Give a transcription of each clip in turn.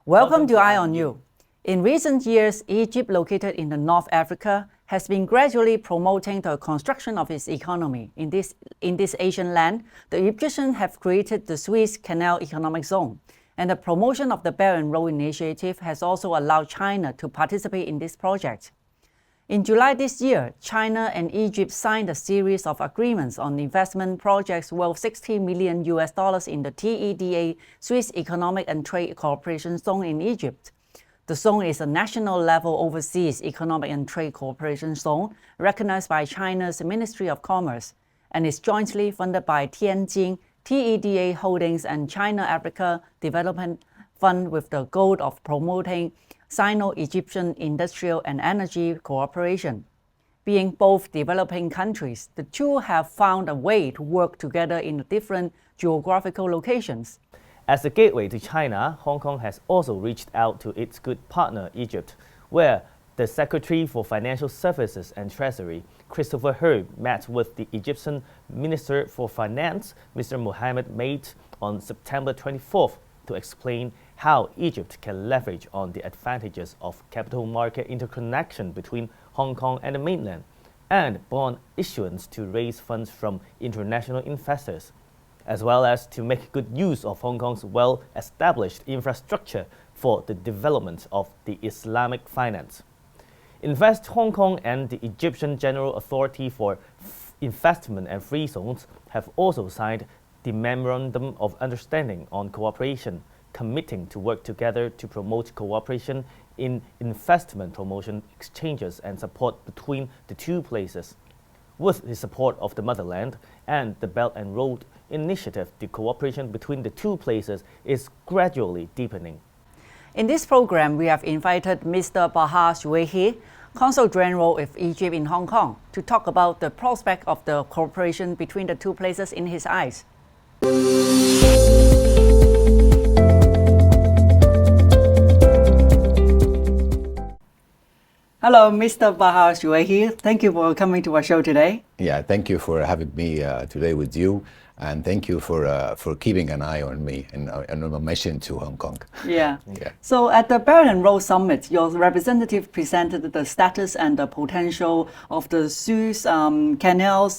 Welcome to EyE on You. In recent years, Egypt, located in the North Africa, has been gradually promoting the construction of its economy. In this Asian land, the Egyptians have created the Suez Canal Economic Zone, and the promotion of the Belt and Road Initiative has also allowed China to participate in this project. In July this year, China and Egypt signed a series of agreements on investment projects worth $60 million in the TEDA Suez Economic and Trade Cooperation Zone in Egypt. The zone is a national-level overseas economic and trade cooperation zone recognized by China's Ministry of Commerce and is jointly funded by Tianjin, TEDA Holdings, and China Africa Development Fund with the goal of promoting Sino-Egyptian industrial and energy cooperation. Being both developing countries, the two have found a way to work together in different geographical locations. As a gateway to China, Hong Kong has also reached out to its good partner, Egypt, where the Secretary for Financial Services and Treasury, Christopher Herb, met with the Egyptian Minister for Finance, Mr. Mohammed Mate, on September 24th to explain how Egypt can leverage on the advantages of capital market interconnection between Hong Kong and the mainland, and bond issuance to raise funds from international investors, as well as to make good use of Hong Kong's well-established infrastructure for the development of the Islamic finance. Invest Hong Kong and the Egyptian General Authority for Investment and Free Zones have also signed the Memorandum of Understanding on Cooperation, committing to work together to promote cooperation in investment promotion exchanges and support between the two places. With the support of the motherland and the Belt and Road Initiative, the cooperation between the two places is gradually deepening. In this program, we have invited Mr. Baha Sheweikhi, Consul General of Egypt in Hong Kong, to talk about the prospect of the cooperation between the two places in his eyes. Hello, Mr. Baha Sheweikhi. Thank you for coming to our show today. Yeah, thank you for having me today with you, and thank you for keeping an eye on me and on my mission to Hong Kong. Yeah. So at the Belt and Road Summit, your representative presented the status and the potential of the Suez Canal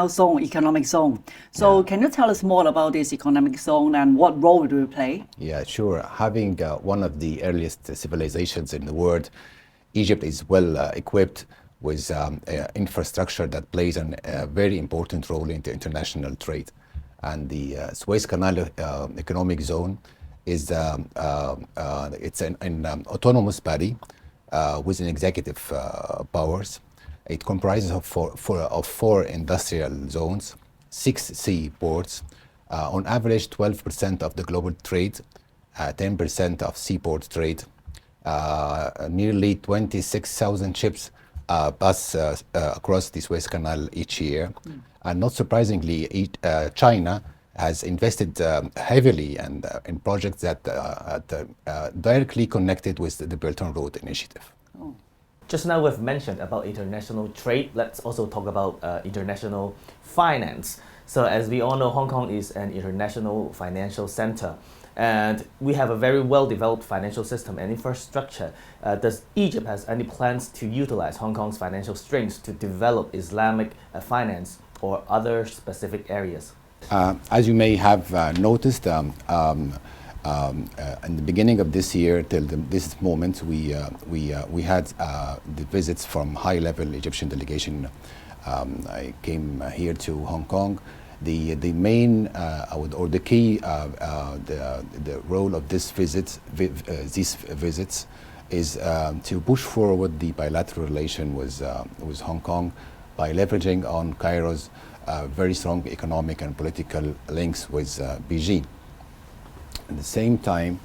Zone, Economic Zone. So can you tell us more about this economic zone and what role do it play? Yeah, sure. Having one of the earliest civilizations in the world, Egypt is well equipped with infrastructure that plays a very important role in the international trade. And the Suez Canal Economic Zone is it's an autonomous body with an executive powers. It comprises of four industrial zones, 6 seaports, on average 12% of the global trade, 10% of seaport trade, nearly 26,000 ships pass across the Suez Canal each year. And not surprisingly, China has invested heavily in projects that are directly connected with the Belt and Road Initiative. Just now we've mentioned about international trade. Let's also talk about international finance. So as we all know, Hong Kong is an international financial center, and we have a very well-developed financial system and infrastructure. Does Egypt has any plans to utilize Hong Kong's financial strengths to develop Islamic finance or other specific areas? As you may have noticed, in the beginning of this year till this moment, we had the visits from high-level Egyptian delegation. I came here to Hong Kong. The main or the key the role of these visits is to push forward the bilateral relation with Hong Kong by leveraging on Cairo's very strong economic and political links with Beijing. At the same time,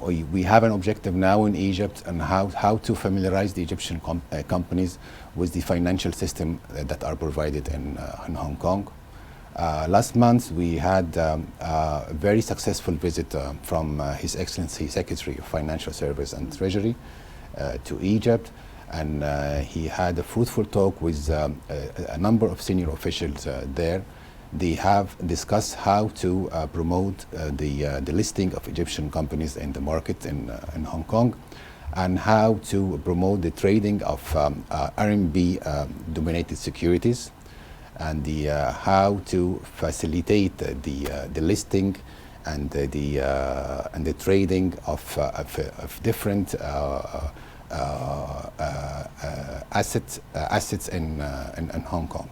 we have an objective now in Egypt on how to familiarize the Egyptian companies with the financial system that are provided in Hong Kong. Last month, we had a very successful visit from His Excellency Secretary of Financial Service and Treasury to Egypt, and he had a fruitful talk with a number of senior officials there. they have discussed how to promote the listing of Egyptian companies in the market in Hong Kong, and how to promote the trading of RMB dominated securities, and how to facilitate the listing and the trading of different assets in Hong Kong.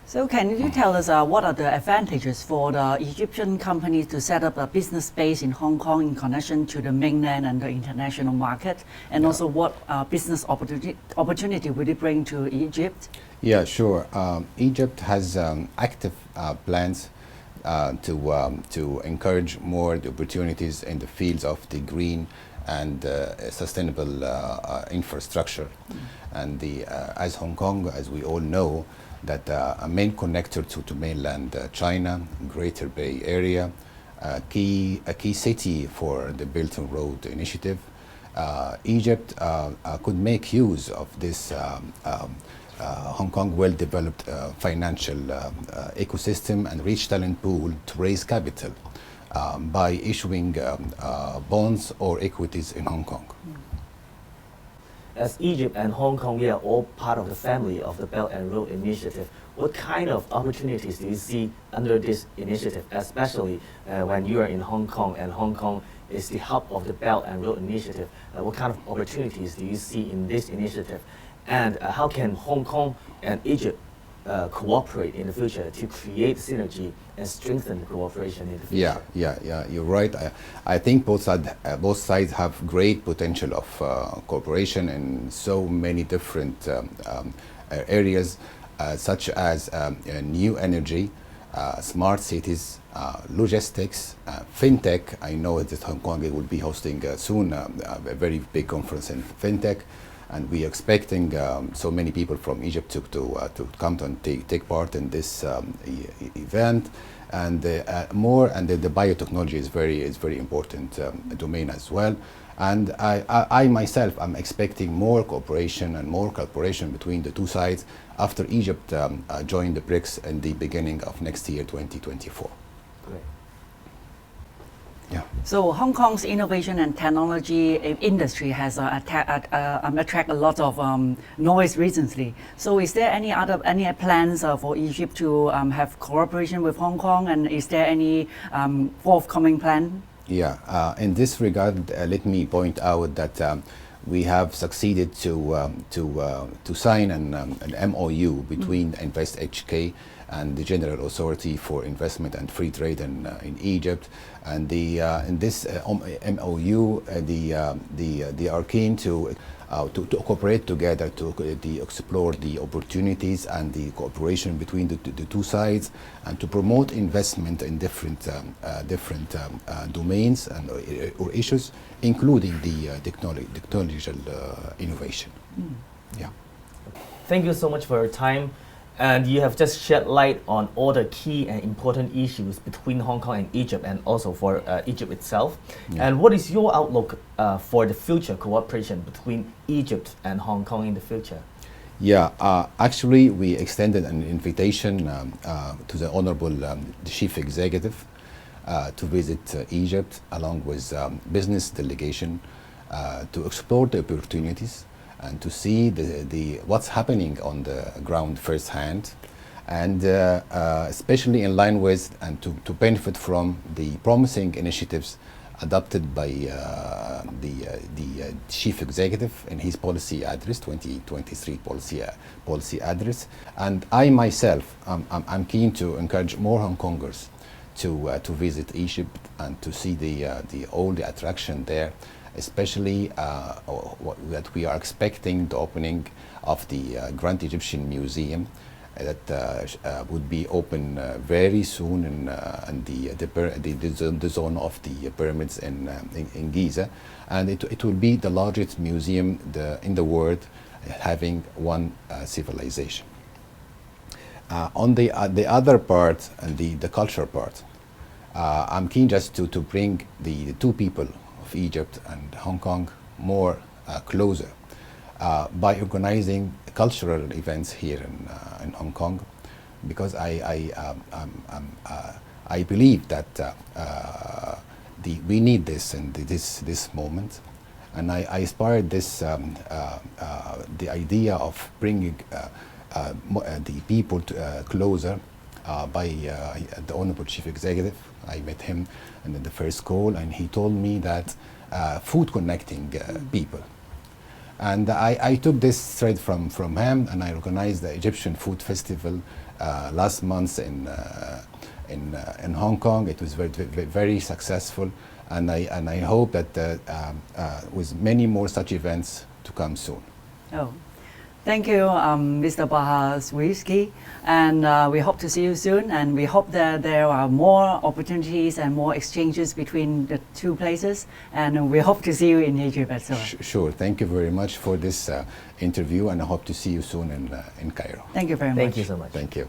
So can you tell us what are the advantages for the Egyptian companies to set up a business base in Hong Kong in connection to the mainland and the international market, and also what business opportunity will it bring to Egypt? Yeah, sure. Egypt has active plans to encourage more the opportunities in the fields of the green and sustainable infrastructure. And as Hong Kong, as we all know, that a main connector to mainland China, Greater Bay Area, a key city for the Belt and Road Initiative. Egypt could make use of this Hong Kong well-developed financial ecosystem and rich talent pool to raise capital by issuing bonds or equities in Hong Kong. As Egypt and Hong Kong, we are all part of the family of the Belt and Road Initiative. What kind of opportunities do you see under this initiative, especially when you are in Hong Kong and Hong Kong is the hub of the Belt and Road Initiative? What kind of opportunities do you see in this initiative? And how can Hong Kong and Egypt cooperate in the future to create synergy and strengthen cooperation in the future? Yeah, you're right. I think both sides have great potential of cooperation in so many different areas, such as new energy, smart cities, logistics, fintech. I know that Hong Kong will be hosting soon a very big conference in fintech. And we are expecting so many people from Egypt to come and take part in this event, and the biotechnology is very important domain as well. And I myself am expecting more cooperation and more cooperation between the two sides after Egypt joined the BRICS in the beginning of next year, 2024. Great. Yeah. So Hong Kong's innovation and technology industry has attracted a lot of noise recently. So is there any plans for Egypt to have cooperation with Hong Kong, and is there any forthcoming plan? Yeah. In this regard, let me point out that we have succeeded to sign an MOU between Invest HK and the General Authority for Investment and Free Trade in Egypt, and in this MOU, they are keen to cooperate together to explore the opportunities and the cooperation between the two sides, and to promote investment in different domains and or issues, including the technological innovation. Yeah. Thank you so much for your time. And you have just shed light on all the key and important issues between Hong Kong and Egypt, and also for Egypt itself. Yeah. And what is your outlook for the future cooperation between Egypt and Hong Kong in the future? Yeah, actually we extended an invitation to the Honorable Chief Executive to visit Egypt along with business delegation to explore the opportunities and to see what's happening on the ground firsthand, and especially in line with and to benefit from the promising initiatives adopted by the Chief Executive in his policy address, 2023 policy address. And I myself, I'm keen to encourage more Hong Kongers to visit Egypt and to see all the attraction there, especially that we are expecting the opening of the Grand Egyptian Museum that would be open very soon in the zone of the pyramids in Giza, and it will be the largest museum in the world having one civilization. On the other part, and the culture part, I'm keen just to bring the two people of Egypt and Hong Kong more closer by organizing cultural events here in Hong Kong, because I believe that we need this in this moment, and I inspired this the idea of bringing the people closer by the Honorable Chief Executive. I met him in the first call, and he told me that food connecting people. And I took this thread from him, and I organized the Egyptian Food Festival last month in Hong Kong. It was very successful, and I hope that with many more such events to come soon. Oh, thank you, Mr. Baha Sheweikhi, and we hope to see you soon, and we hope that there are more opportunities and more exchanges between the two places, and we hope to see you in Egypt as well. Sure, thank you very much for this interview, and I hope to see you soon in Cairo. Thank you very much. Thank you so much. Thank you.